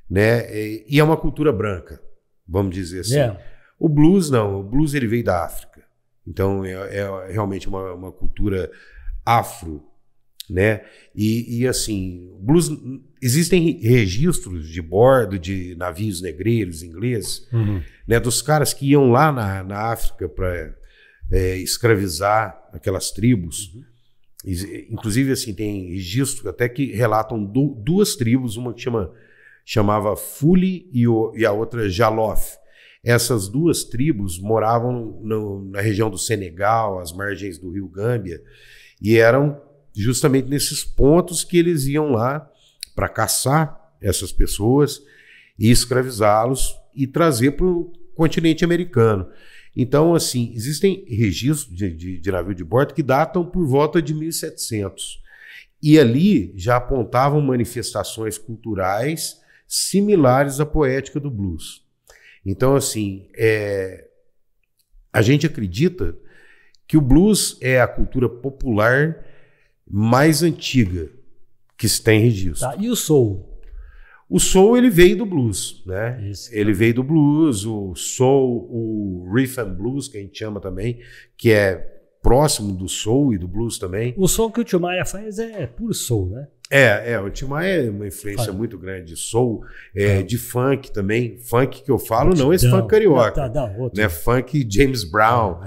né? E é uma cultura branca, vamos dizer assim. O blues não, o blues ele veio da África. Então é realmente uma cultura afro, né? E assim, blues, existem registros de bordo de navios negreiros ingleses, né, dos caras que iam lá na África para escravizar aquelas tribos. Inclusive, assim, tem registros até que relatam duas tribos, uma que chamava Fuli e a outra Jalof. Essas duas tribos moravam na região do Senegal, às margens do rio Gâmbia, e eram justamente nesses pontos que eles iam lá para caçar essas pessoas e escravizá-los e trazer para o continente americano. Então, assim, existem registros de navio de bordo que datam por volta de 1700. E ali já apontavam manifestações culturais similares à poética do blues. Então, assim, a gente acredita que o blues é a cultura popular mais antiga que se tem registro. E o soul? O soul, ele veio do blues, né? Isso, ele veio do blues, o soul, o riff and blues, que a gente chama também, que é próximo do soul e do blues também. O som que o Tim Maia faz é puro soul, né? O Tim Maia é uma influência muito grande de soul, de funk também. Funk que eu falo, não esse funk carioca. Né? Funk James Brown,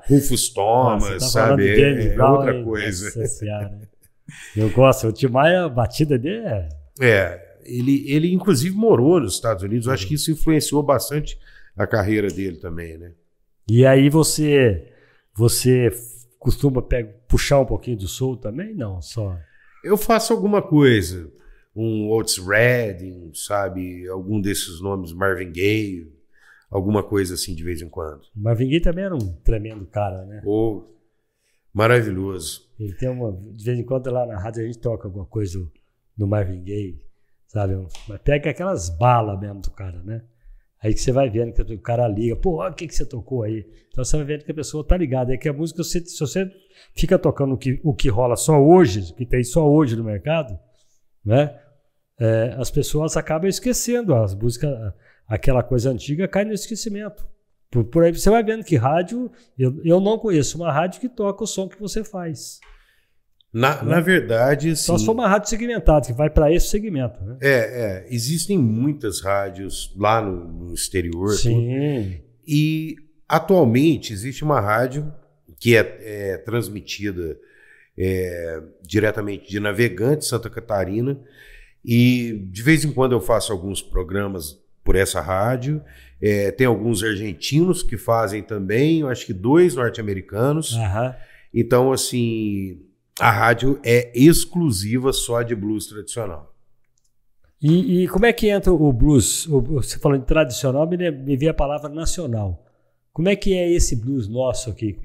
Rufus Thomas, sabe? Outra coisa. Eu gosto, o Tim Maia, a batida dele ele inclusive morou nos Estados Unidos. Eu acho que isso influenciou bastante a carreira dele também, né? E aí você costuma puxar um pouquinho do soul também? Não, só... Eu faço alguma coisa, um Otis Redding, sabe? Algum desses nomes, Marvin Gaye, alguma coisa assim de vez em quando. Marvin Gaye também era um tremendo cara, né? Maravilhoso. Ele tem de vez em quando lá na rádio a gente toca alguma coisa do Marvin Gaye, sabe? Mas pega aquelas balas mesmo do cara, né? Aí que você vai vendo que o cara liga, o que você tocou aí? Então você vai vendo que a pessoa tá ligada. É que a música, se você fica tocando o que rola só hoje, o que tem só hoje no mercado, né? As pessoas acabam esquecendo as músicas, aquela coisa antiga cai no esquecimento. Por aí você vai vendo que rádio, eu não conheço uma rádio que toca o som que você faz. Na verdade, assim, só se for uma rádio segmentada, que vai para esse segmento, né? Existem muitas rádios lá no exterior. Sim. E atualmente existe uma rádio que é transmitida diretamente de Navegante, Santa Catarina, e de vez em quando eu faço alguns programas por essa rádio. Tem alguns argentinos que fazem também, eu acho que 2 norte-americanos. Aham. Então, assim, A rádio é exclusiva só de blues tradicional. E como é que entra o blues? Você falou de tradicional, me veio a palavra nacional. Como é que é esse blues nosso aqui?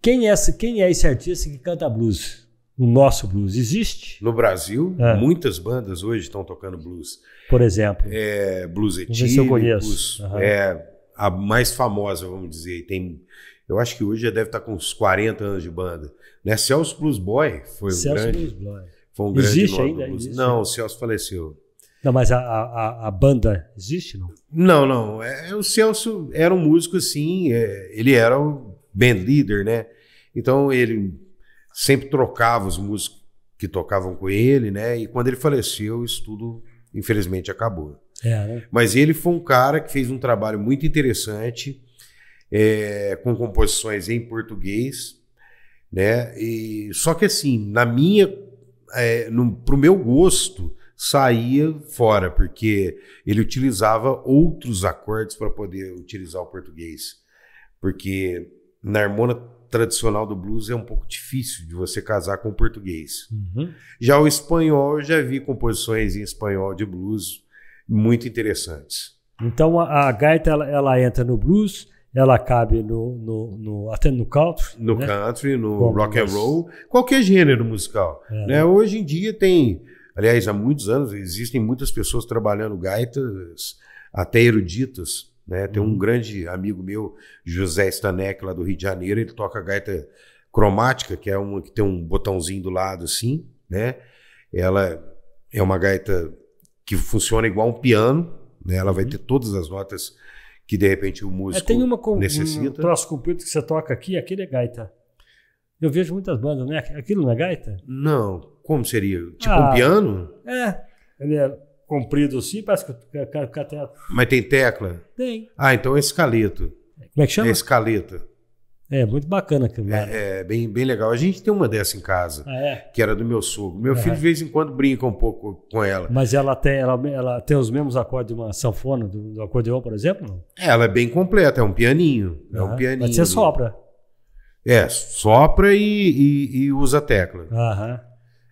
Quem é esse artista que canta blues? O nosso blues existe? No Brasil, muitas bandas hoje estão tocando blues. Por exemplo? Blues etílicos. A mais famosa, vamos dizer. Eu acho que hoje já deve estar com uns 40 anos de banda. Né? Celso Blues Boy foi um grande existe nome ainda? do blues. Existe? Não, o Celso faleceu. Não, mas a banda existe, não? Não. O Celso era um músico, assim, ele era o band leader, né? Então ele sempre trocava os músicos que tocavam com ele, né? E quando ele faleceu, isso tudo, infelizmente, acabou. Né? Mas ele foi um cara que fez um trabalho muito interessante, com composições em português, né? Só que assim, pro meu gosto, saía fora, porque ele utilizava outros acordes para poder utilizar o português. Porque na harmonia tradicional do blues é um pouco difícil de você casar com o português. Uhum. Já o espanhol, eu já vi composições em espanhol de blues muito interessantes. Então a gaita ela entra no blues, ela cabe até no country. No né? country, no rock and roll, qualquer gênero musical. Né? Hoje em dia aliás, há muitos anos existem muitas pessoas trabalhando gaitas até eruditas. Né? Tem um grande amigo meu, José Stanek, lá do Rio de Janeiro, ele toca gaita cromática, que é uma que tem um botãozinho do lado assim, né? Ela é uma gaita que funciona igual um piano, né? Ela vai ter todas as notas que de repente o músico necessita. Um troço comprido que você toca aqui, aquele é gaita. Eu vejo muitas bandas, né? Aquilo não é gaita? Não, como seria? Tipo um piano? Ele é comprido assim, parece que até... Mas tem tecla? Tem. Então é escaleto. Como é que chama? É escaleta. É muito bacana aquilo lá. Bem legal. A gente tem uma dessa em casa, que era do meu sogro. Meu filho de vez em quando brinca um pouco com ela. Mas ela tem os mesmos acordes de uma sanfona, do acordeão, por exemplo? Não? Ela é bem completa, é um pianinho. É um pianinho. Mas você sopra. Sopra e usa a tecla.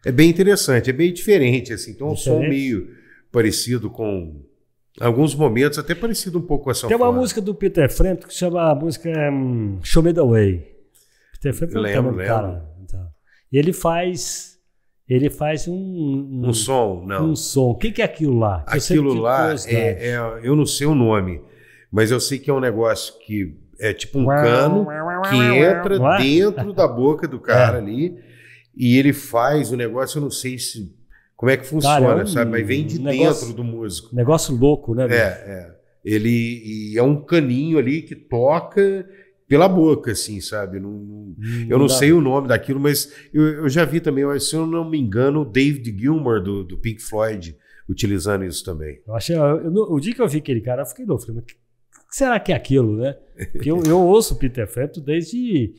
É bem interessante, é bem diferente, assim. Então é um som meio parecido com... Alguns momentos até parecido um pouco com a sanfona. Tem uma música do Peter Frampton que chama a música Show Me The Way. Peter Frampton é um cara. Então. E ele faz um som, não. Um som. O que é aquilo lá? Aquilo lá, eu não sei o nome, mas eu sei que é um negócio que é tipo um cano que entra dentro da boca do cara ali e ele faz o negócio, eu não sei como é que funciona, sabe? Mas vem de dentro do músico. Negócio louco, né? Ele é um caninho ali que toca pela boca, assim, sabe? Eu não sei o nome daquilo, mas eu já vi também, se eu não me engano, o David Gilmour do Pink Floyd utilizando isso também. O dia que eu vi aquele cara, eu fiquei louco. Falei, mas o que será que é aquilo, né? Porque eu ouço o Peter Frampton desde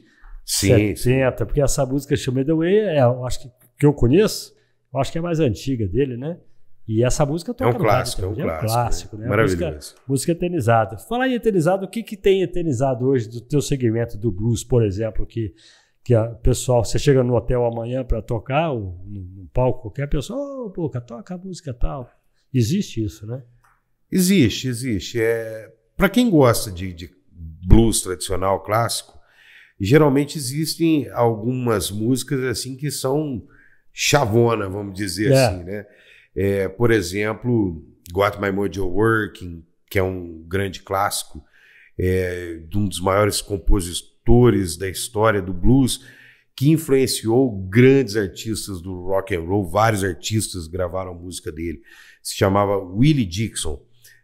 70, porque essa música Show Me The Way, eu acho que eu conheço, eu acho que é mais antiga dele, né? E essa música toca é um clássico, né? Maravilhoso. Música eternizada. Falar em eternizado, o que tem eternizado hoje do teu segmento do blues, por exemplo, que a pessoal, você chega no hotel amanhã para tocar, ou no palco, qualquer pessoa, toca a música tal. Existe isso, né? Existe. Para quem gosta de blues tradicional, clássico, geralmente existem algumas músicas assim que são chavona, vamos dizer assim, né? Por exemplo, Got My Mojo Working, que é um grande clássico, de um dos maiores compositores da história do blues, que influenciou grandes artistas do rock and roll. Vários artistas gravaram a música dele. Se chamava Willie Dixon.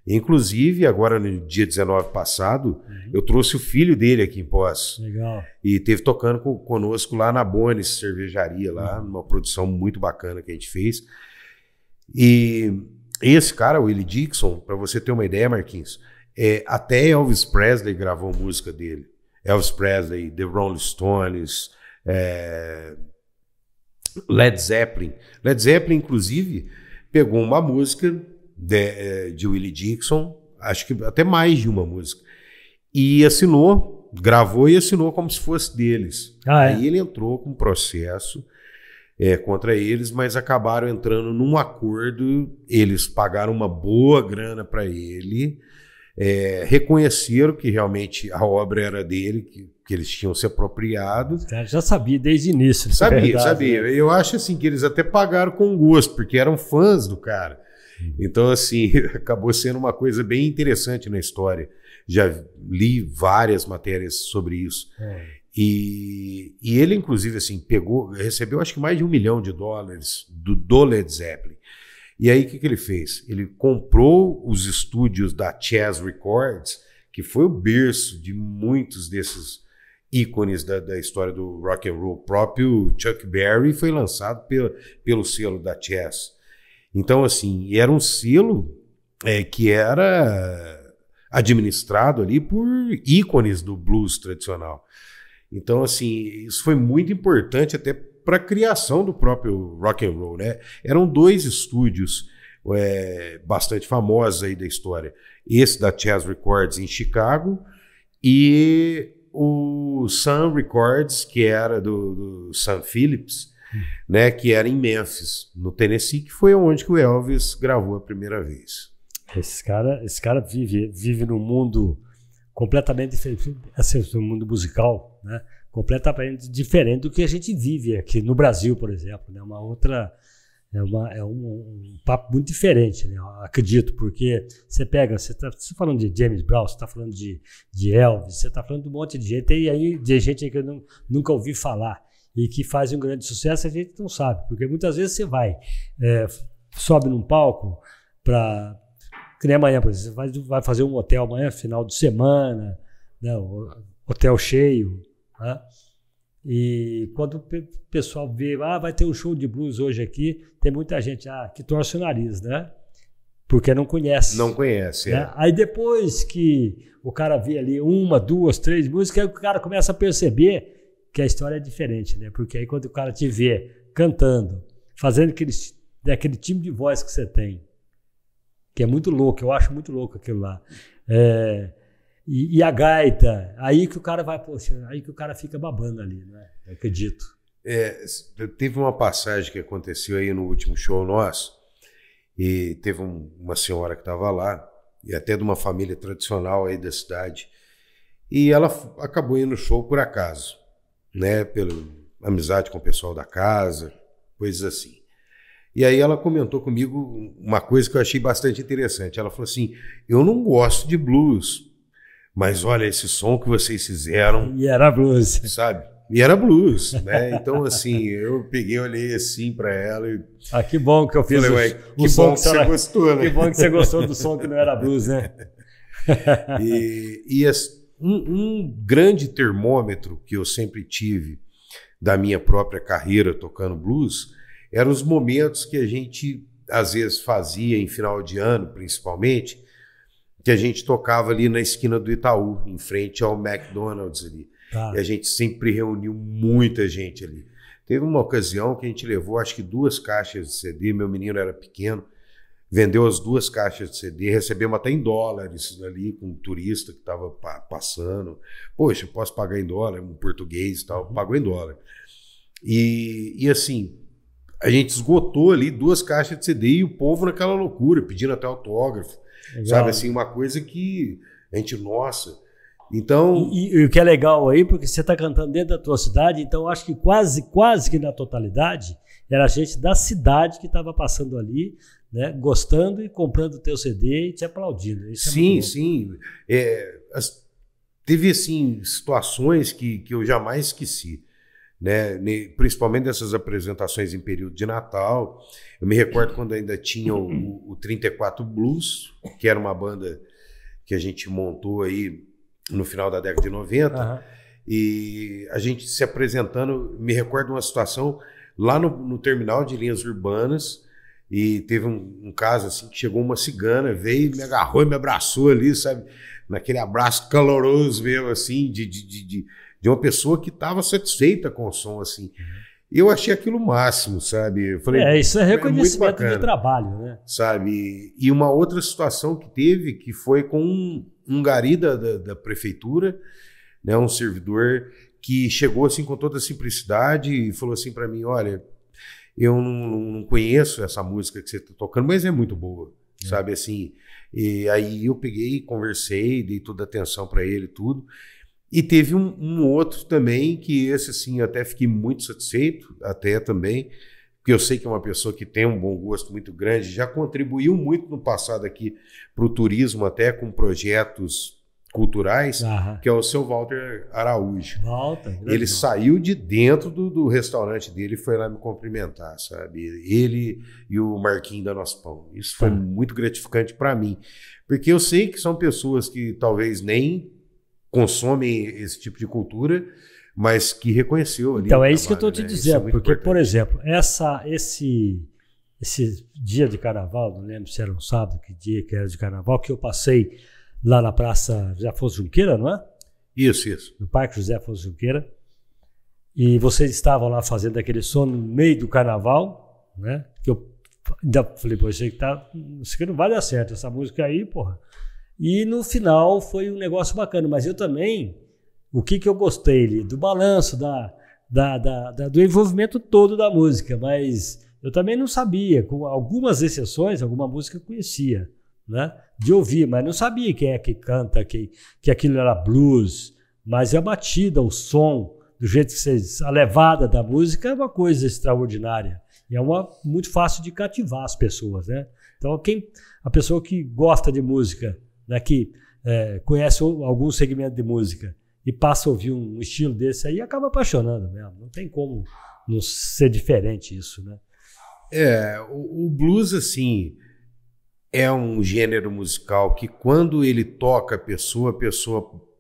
Inclusive, agora no dia 19 passado, eu trouxe o filho dele aqui em Poços. Legal. E esteve tocando conosco lá na Bones Cervejaria, lá, numa produção muito bacana que a gente fez. E esse cara, o Willie Dixon, para você ter uma ideia, Marquinhos, até Elvis Presley gravou música dele. Elvis Presley, The Rolling Stones, Led Zeppelin. Led Zeppelin, inclusive, pegou uma música de Willie Dixon, acho que até mais de uma música, e assinou gravou e assinou como se fosse deles. Ah, é? Aí ele entrou com um processo contra eles, mas acabaram entrando num acordo, eles pagaram uma boa grana para ele, reconheceram que realmente a obra era dele, que eles tinham se apropriado. Já sabia desde o início. Sabia. Né? Eu acho assim que eles até pagaram com gosto, porque eram fãs do cara. Então, assim, acabou sendo uma coisa bem interessante na história. Já li várias matérias sobre isso. E ele, inclusive, assim, recebeu acho que mais de $1 milhão do Led Zeppelin. E aí, o que ele fez? Ele comprou os estúdios da Chess Records, que foi o berço de muitos desses ícones da história do rock and roll. O próprio Chuck Berry foi lançado pelo selo da Chess. Então, assim, era um selo que era administrado ali por ícones do blues tradicional. Então, assim, isso foi muito importante até para a criação do próprio rock and roll, né? Eram 2 estúdios bastante famosos aí da história. Esse da Chess Records em Chicago e o Sun Records, que era do Sam Phillips, né, que era em Memphis, no Tennessee, que foi onde que o Elvis gravou a primeira vez. Esse cara vive num mundo completamente diferente, assim, um mundo musical, né, completamente diferente do que a gente vive aqui no Brasil, por exemplo, né, um papo muito diferente, né, eu acredito, porque você está falando de James Brown, você está falando de Elvis, você está falando de um monte de gente, e aí de gente que eu nunca ouvi falar, e que faz um grande sucesso, a gente não sabe, porque muitas vezes você sobe num palco que nem amanhã, por exemplo, você vai fazer um hotel amanhã, final de semana, né, hotel cheio, né? E quando o pessoal vê, vai ter um show de blues hoje aqui, tem muita gente que torce o nariz, né? Porque não conhece. Não conhece, né? Aí depois que o cara vê ali 1, 2, 3 músicas, aí o cara começa a perceber que a história é diferente, né? Porque aí quando o cara te vê cantando, fazendo aquele time de voz que você tem, que é muito louco, eu acho muito louco aquilo lá. E a gaita, aí que o cara aí que o cara fica babando ali, né? Eu acredito. Teve uma passagem que aconteceu aí no último show nosso, e teve uma senhora que estava lá, e até de uma família tradicional aí da cidade, e ela acabou indo no show por acaso, né? Pela amizade com o pessoal da casa, coisas assim. E aí ela comentou comigo uma coisa que eu achei bastante interessante. Ela falou assim, eu não gosto de blues, mas olha esse som que vocês fizeram. E era blues. Sabe? E era blues, né? Então, assim, eu peguei, olhei assim pra ela e... que bom que eu fiz falei, que som que você gostou, né? Que bom que você gostou do som que não era blues, né? Um grande termômetro que eu sempre tive da minha própria carreira tocando blues eram os momentos que a gente, às vezes, fazia em final de ano, principalmente, que a gente tocava ali na esquina do Itaú, em frente ao McDonald's ali. Tá. E a gente sempre reuniu muita gente ali. Teve uma ocasião que a gente levou, acho que 2 caixas de CD, meu menino era pequeno, vendeu as 2 caixas de CD, recebemos até em dólares ali com um turista que estava passando. Poxa, posso pagar em dólar, um português e tal, pagou em dólar. E assim, a gente esgotou ali 2 caixas de CD e o povo naquela loucura, pedindo até autógrafo. Legal. Sabe, assim, uma coisa que a gente, nossa, então... E o que é legal aí, porque você está cantando dentro da tua cidade, então acho que quase que na totalidade era a gente da cidade que estava passando ali, né, gostando e comprando o teu CD e te aplaudindo. Isso sim. Teve, assim, situações que eu jamais esqueci, né, principalmente dessas apresentações em período de Natal. Eu me recordo quando ainda tinha o 34 Blues, que era uma banda que a gente montou aí no final da década de 90, e a gente se apresentando. Me recordo uma situação lá no terminal de linhas urbanas, e teve um caso assim que chegou uma cigana, veio, me agarrou e me abraçou ali, sabe, naquele abraço caloroso mesmo, assim, de uma pessoa que estava satisfeita com o som, assim. Eu achei aquilo o máximo, sabe? Eu falei, isso é reconhecimento de trabalho, né? Sabe? E uma outra situação que teve, que foi com um gari da prefeitura, né, um servidor que chegou assim com toda a simplicidade e falou assim para mim, olha, eu não conheço essa música que você está tocando, mas é muito boa, sabe assim. E aí eu peguei, conversei, dei toda a atenção para ele, tudo. E teve um outro também que esse assim eu até fiquei muito satisfeito, até também, porque eu sei que é uma pessoa que tem um bom gosto muito grande, já contribuiu muito no passado aqui para o turismo, até com projetos culturais, que é o seu Walter Araújo. Ele saiu de dentro do restaurante dele e foi lá me cumprimentar, sabe? Ele e o Marquinho da Nosso Pão. Isso foi muito gratificante para mim, porque eu sei que são pessoas que talvez nem consomem esse tipo de cultura, mas que reconheceu ali. Então é isso que eu estou te dizendo, porque, importante. Por exemplo, esse dia de carnaval, não lembro se era um sábado, que dia que era de carnaval, que eu passei lá na Praça José Afonso Junqueira, não é? Isso. No Parque José Afonso Junqueira. E vocês estavam lá fazendo aquele som no meio do carnaval, né? Que eu ainda falei, pô, isso aqui não vai dar certo, essa música aí, porra. E no final foi um negócio bacana, mas eu também, o que eu gostei do balanço, do envolvimento todo da música, mas eu também não sabia, com algumas exceções, alguma música eu conhecia, né? De ouvir, mas não sabia quem é que canta, que aquilo era blues, mas a batida, o som, do jeito que a levada da música é uma coisa extraordinária, e é muito fácil de cativar as pessoas, né? Então a pessoa que gosta de música, né, que conhece algum segmento de música e passa a ouvir um estilo desse aí, acaba apaixonando mesmo, não tem como não ser diferente isso, né? O blues, assim, é um gênero musical que quando ele toca a pessoa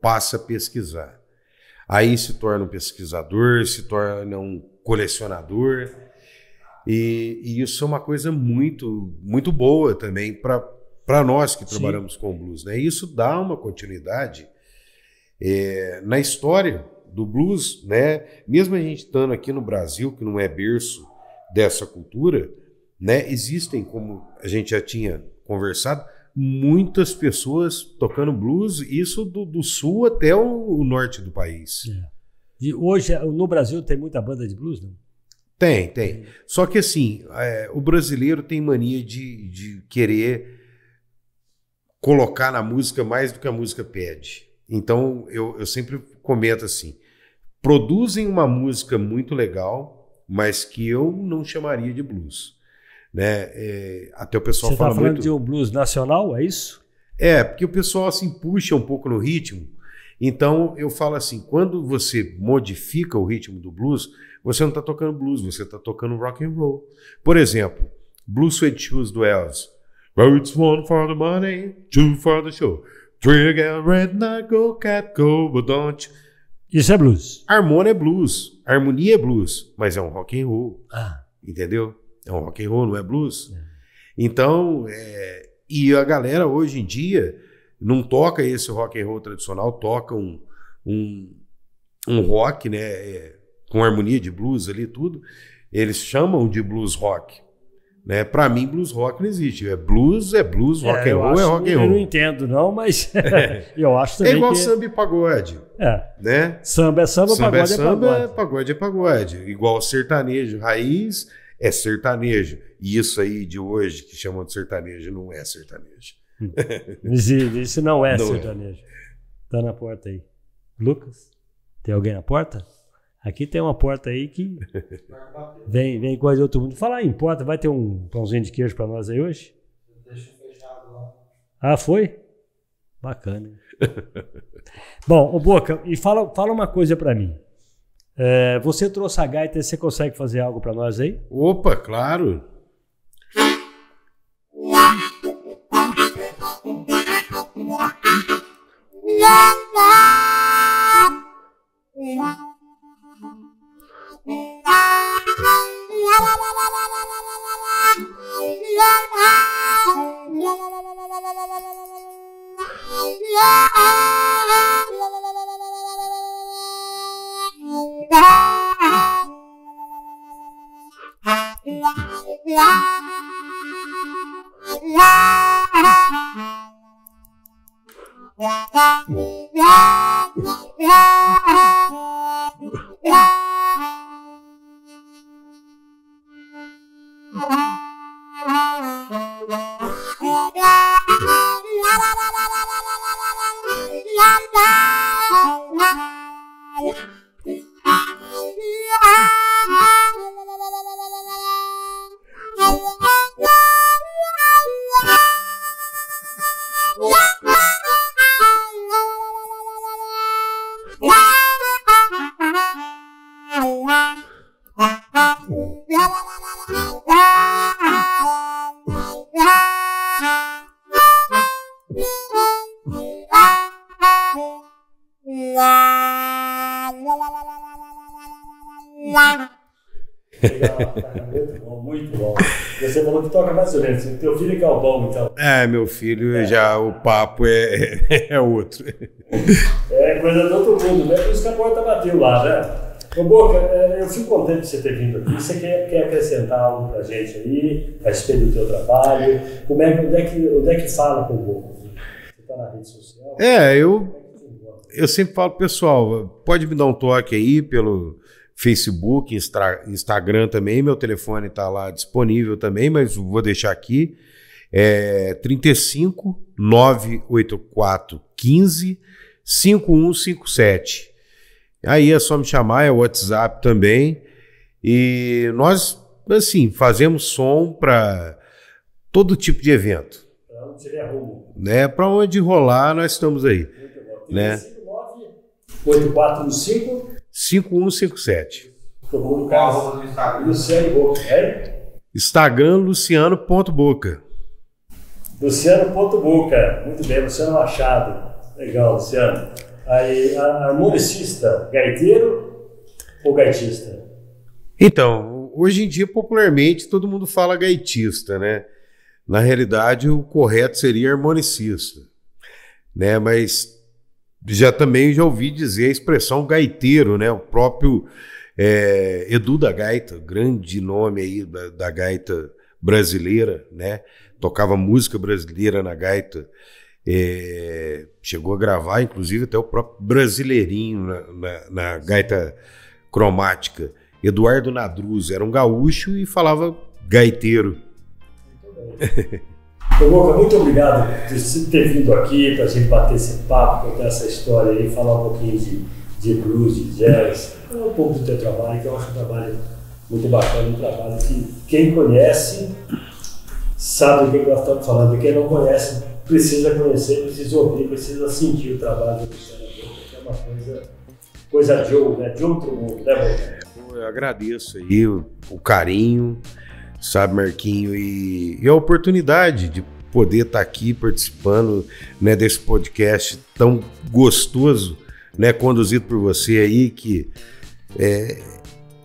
passa a pesquisar. Aí se torna um pesquisador, se torna um colecionador. E isso é uma coisa muito, muito boa também para nós que trabalhamos com blues, né? Isso dá uma continuidade na história do blues, né? Mesmo a gente estando aqui no Brasil, que não é berço dessa cultura, né? Existem, como a gente já tinha conversado, muitas pessoas tocando blues, isso do sul até o norte do país. E hoje, no Brasil, tem muita banda de blues, não? Tem. Só que assim, o brasileiro tem mania de querer colocar na música mais do que a música pede. Então, eu sempre comento assim, produzem uma música muito legal, mas que eu não chamaria de blues. Né? Até o pessoal fala muito... Você está falando de um blues nacional, é isso? Porque o pessoal assim puxa um pouco no ritmo. Então eu falo assim, quando você modifica o ritmo do blues, você não está tocando blues, você está tocando rock and roll. Por exemplo, Blue Suede Shoes do Elvis. It's one for the money, two for the show. Three again, red night, go cat, go, but don't you... Isso é blues. Harmonia é blues, mas é um rock and roll. Entendeu? É um rock and roll, não é blues? Então, e a galera hoje em dia não toca esse rock and roll tradicional, toca um rock, né, com harmonia de blues ali tudo. Eles chamam de blues rock. Né? Para mim, blues rock não existe. Blues, rock and roll é rock and roll. Eu não entendo não, mas eu acho também é igual samba e pagode. Né? Samba é samba, pagode é samba, pagode é pagode. Igual sertanejo, raiz é sertanejo. E isso aí de hoje, que chamam de sertanejo, não é sertanejo. Isso não é sertanejo. Tá na porta aí. Lucas, tem alguém na porta? Aqui tem uma porta aí que vem coisa de outro mundo. Falar em porta, vai ter um pãozinho de queijo para nós aí hoje? Deixa fechado lá. Foi? Bacana. Bom, Boca, e fala uma coisa para mim. Você trouxe a gaita, você consegue fazer algo para nós aí? Opa, claro. Muito bom, muito bom. Você falou que toca mais ou menos. Teu filho é Galvão, então. Meu filho já o papo é outro. É coisa do outro mundo, né? Por isso que a porta bateu lá, né? Ô Boca, eu fico contente de você ter vindo aqui. Você quer acrescentar algo pra gente aí, a respeito do teu trabalho? Onde é que fala com o Boca? Você tá na rede social? Eu sempre falo, pessoal, pode me dar um toque aí pelo Facebook, Instagram também, meu telefone está lá disponível também, mas vou deixar aqui, 35 984 15 5157. Aí é só me chamar, é o WhatsApp também, e nós, assim, fazemos som para todo tipo de evento. Para onde tiver rumo. Né? Para onde rolar, nós estamos aí. Muito bom. Né? 845 5157. No caso, Luciano Boca, Instagram, Luciano.boca. Luciano.boca. Muito bem, Luciano Machado. Legal, Luciano. Aí, harmonicista, gaiteiro ou gaitista? Então, hoje em dia, popularmente, todo mundo fala gaitista, né? Na realidade, o correto seria harmonicista, né? Mas também já ouvi dizer a expressão gaiteiro, né? O próprio Edu da Gaita, grande nome aí da gaita brasileira, né? Tocava música brasileira na gaita. Chegou a gravar, inclusive, até o próprio Brasileirinho na gaita cromática. Eduardo Nadruz era um gaúcho e falava gaiteiro. Boca, muito obrigado por ter vindo aqui para a gente bater esse papo, contar essa história aí, falar um pouquinho de blues, de jazz, um pouco do teu trabalho, que eu acho um trabalho muito bacana, um trabalho que quem conhece sabe o que nós estamos falando, e quem não conhece precisa conhecer, precisa ouvir, precisa sentir o trabalho do Luciano Boca, que é uma coisa de outro mundo, né, Boca? Eu agradeço aí o carinho, sabe, Marquinho, e a oportunidade de poder estar aqui participando, né, desse podcast tão gostoso, né, conduzido por você aí, que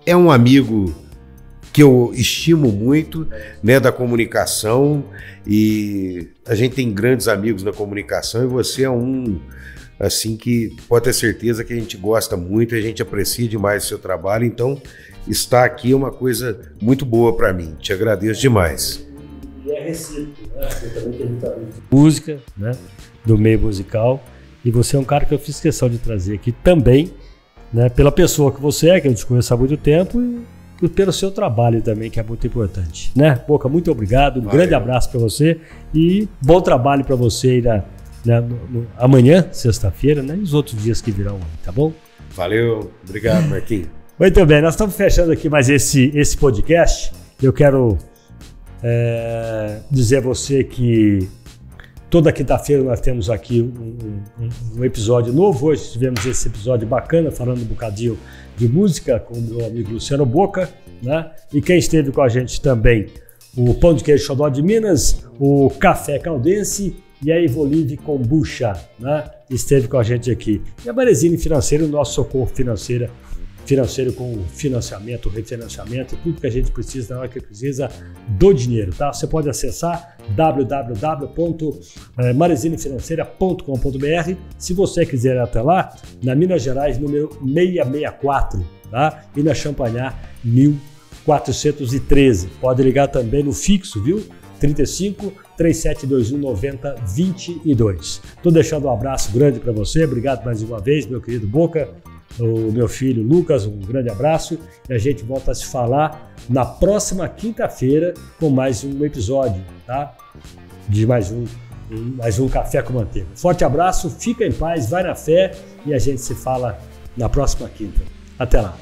é um amigo que eu estimo muito, né, da comunicação, e a gente tem grandes amigos na comunicação, e você é um, assim, que pode ter certeza que a gente gosta muito, a gente aprecia demais o seu trabalho, então estar aqui é uma coisa muito boa para mim, te agradeço demais. E é recíproco, né? Eu também tenho muita música, né, do meio musical, e você é um cara que eu fiz questão de trazer aqui também, né, pela pessoa que você é, que eu te conheço há muito tempo, e pelo seu trabalho também, que é muito importante, né? Boca, muito obrigado, um grande abraço para você e bom trabalho para você aí amanhã, sexta-feira, né? E os outros dias que virão aí, tá bom? Valeu, obrigado, Marquinhos. Muito bem, nós estamos fechando aqui mais esse podcast. Eu quero dizer a você que toda quinta-feira nós temos aqui um episódio novo. Hoje tivemos esse episódio bacana, falando um bocadinho de música com o meu amigo Luciano Boca, né? E quem esteve com a gente também, o Pão de Queijo Xodó de Minas, o Café Caldense e a Evolve Kombucha, né? Esteve com a gente aqui. E a Marezine Financeira, o nosso socorro financeiro com financiamento, refinanciamento, tudo que a gente precisa na hora que precisa do dinheiro, tá? Você pode acessar www.marezinefinanceira.com.br. Se você quiser ir até lá, na Minas Gerais, número 664, tá? E na Champagnat, 1413. Pode ligar também no fixo, viu? 35 3721 9022. Tô deixando um abraço grande para você. Obrigado mais uma vez, meu querido Boca. O meu filho Lucas, um grande abraço, e a gente volta a se falar na próxima quinta-feira com mais um episódio, tá? De mais um mais um Café com Manteiga. Forte abraço, fica em paz, vai na fé e a gente se fala na próxima quinta. Até lá.